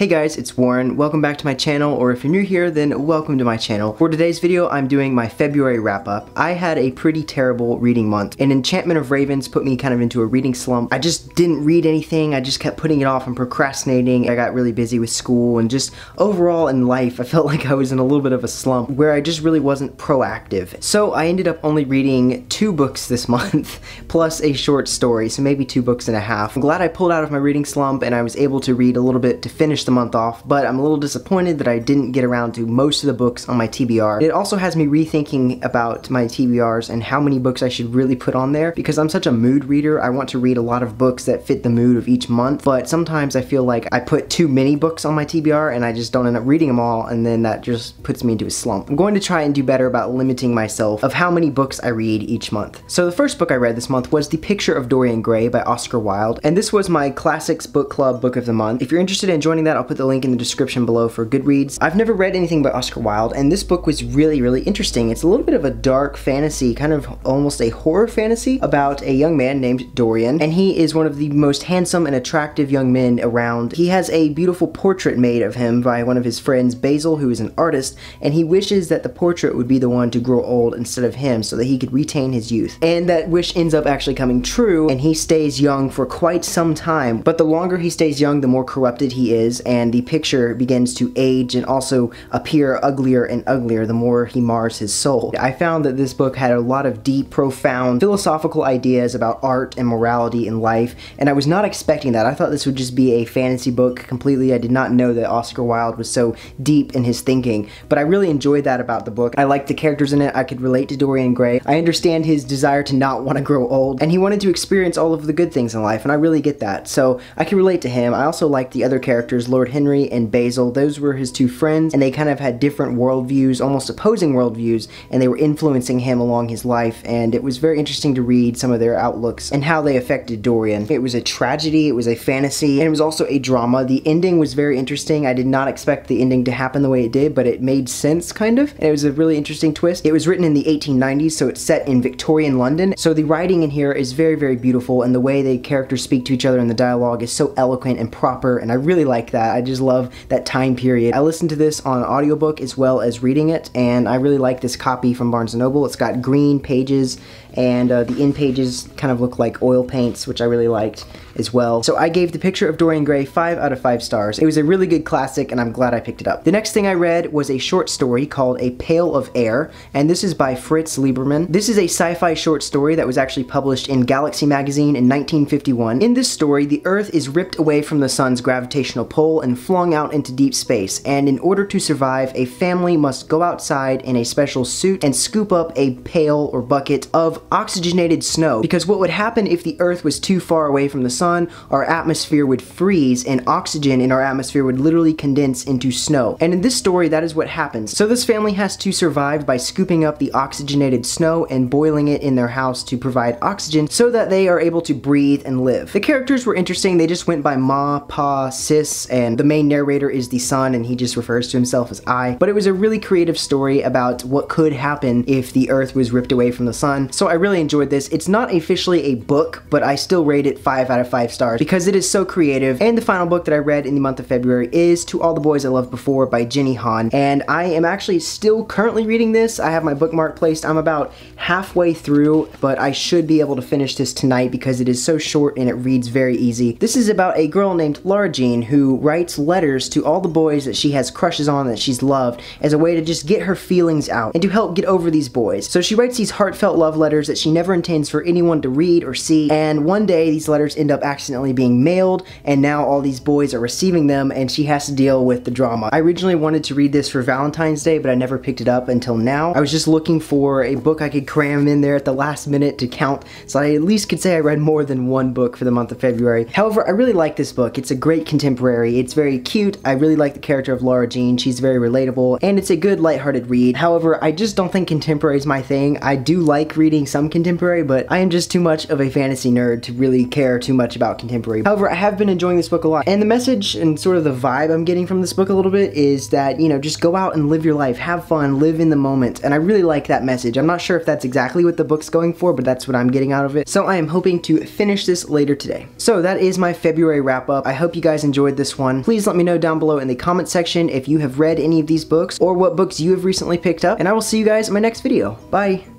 Hey guys, it's Warren. Welcome back to my channel, or if you're new here, then welcome to my channel. For today's video, I'm doing my February wrap-up. I had a pretty terrible reading month, and Enchantment of Ravens put me kind of into a reading slump. I just didn't read anything, I just kept putting it off and procrastinating. I got really busy with school, and just overall in life, I felt like I was in a little bit of a slump where I just really wasn't proactive. So I ended up only reading 2 books this month, plus a short story, so maybe 2 books and a half. I'm glad I pulled out of my reading slump and I was able to read a little bit to finish the month off, but I'm a little disappointed that I didn't get around to most of the books on my TBR. It also has me rethinking about my TBRs and how many books I should really put on there, because I'm such a mood reader. I want to read a lot of books that fit the mood of each month, but sometimes I feel like I put too many books on my TBR and I just don't end up reading them all, and then that just puts me into a slump. I'm going to try and do better about limiting myself of how many books I read each month. So the first book I read this month was The Picture of Dorian Gray by Oscar Wilde, and this was my Classics Book Club book of the month. If you're interested in joining that, I'll put the link in the description below for Goodreads. I've never read anything by Oscar Wilde, and this book was really interesting. It's a little bit of a dark fantasy, kind of almost a horror fantasy, about a young man named Dorian, and he is one of the most handsome and attractive young men around. He has a beautiful portrait made of him by one of his friends, Basil, who is an artist, and he wishes that the portrait would be the one to grow old instead of him so that he could retain his youth. And that wish ends up actually coming true, and he stays young for quite some time, but the longer he stays young, the more corrupted he is, and the picture begins to age and also appear uglier and uglier the more he mars his soul. I found that this book had a lot of deep, profound, philosophical ideas about art and morality in life, and I was not expecting that. I thought this would just be a fantasy book completely. I did not know that Oscar Wilde was so deep in his thinking, but I really enjoyed that about the book. I liked the characters in it. I could relate to Dorian Gray. I understand his desire to not want to grow old, and he wanted to experience all of the good things in life, and I really get that, so I can relate to him. I also liked the other characters, Lord Henry and Basil. Those were his 2 friends, and they kind of had different worldviews, almost opposing worldviews, and they were influencing him along his life, and it was very interesting to read some of their outlooks and how they affected Dorian. It was a tragedy, it was a fantasy, and it was also a drama. The ending was very interesting. I did not expect the ending to happen the way it did, but it made sense, kind of, and it was a really interesting twist. It was written in the 1890s, so it's set in Victorian London, so the writing in here is very beautiful, and the way the characters speak to each other in the dialogue is so eloquent and proper, and I really like that. I just love that time period. I listened to this on audiobook as well as reading it, and I really like this copy from Barnes & Noble. It's got green pages, and the end pages kind of look like oil paints, which I really liked as well. So I gave The Picture of Dorian Gray 5 out of 5 stars. It was a really good classic, and I'm glad I picked it up. The next thing I read was a short story called A Pail of Air, and this is by Fritz Lieberman. This is a sci-fi short story that was actually published in Galaxy magazine in 1951. In this story, the Earth is ripped away from the sun's gravitational pull and flung out into deep space, and in order to survive, a family must go outside in a special suit and scoop up a pail or bucket of oxygenated snow, because what would happen if the Earth was too far away from the sun, our atmosphere would freeze and oxygen in our atmosphere would literally condense into snow. And in this story, that is what happens. So this family has to survive by scooping up the oxygenated snow and boiling it in their house to provide oxygen so that they are able to breathe and live. The characters were interesting. They just went by Ma, Pa, Sis, and the main narrator is the son, and he just refers to himself as I. But it was a really creative story about what could happen if the Earth was ripped away from the sun. So I really enjoyed this. It's not officially a book, but I still rate it 5 out of 5 stars because it is so creative. And the final book that I read in the month of February is To All the Boys I Loved Before by Jenny Han, and I am actually still currently reading this. I have my bookmark placed. I'm about halfway through, but I should be able to finish this tonight because it is so short and it reads very easy. This is about a girl named Lara Jean who writes letters to all the boys that she has crushes on, that she's loved, as a way to just get her feelings out and to help get over these boys. So she writes these heartfelt love letters that she never intends for anyone to read or see, and one day these letters end up accidentally being mailed, and now all these boys are receiving them, and she has to deal with the drama. I originally wanted to read this for Valentine's Day, but I never picked it up until now. I was just looking for a book I could cram in there at the last minute to count, so I at least could say I read more than 1 book for the month of February. However, I really like this book. It's a great contemporary. It's very cute. I really like the character of Lara Jean. She's very relatable, and it's a good lighthearted read. However, I just don't think contemporary is my thing. I do like reading some contemporary, but I am just too much of a fantasy nerd to really care too much about contemporary. However, I have been enjoying this book a lot, and the message and sort of the vibe I'm getting from this book a little bit is that, you know, just go out and live your life, have fun, live in the moment, and I really like that message. I'm not sure if that's exactly what the book's going for, but that's what I'm getting out of it. So I am hoping to finish this later today. So that is my February wrap up. I hope you guys enjoyed this one. on. Please let me know down below in the comment section if you have read any of these books or what books you have recently picked up, and I will see you guys in my next video. Bye!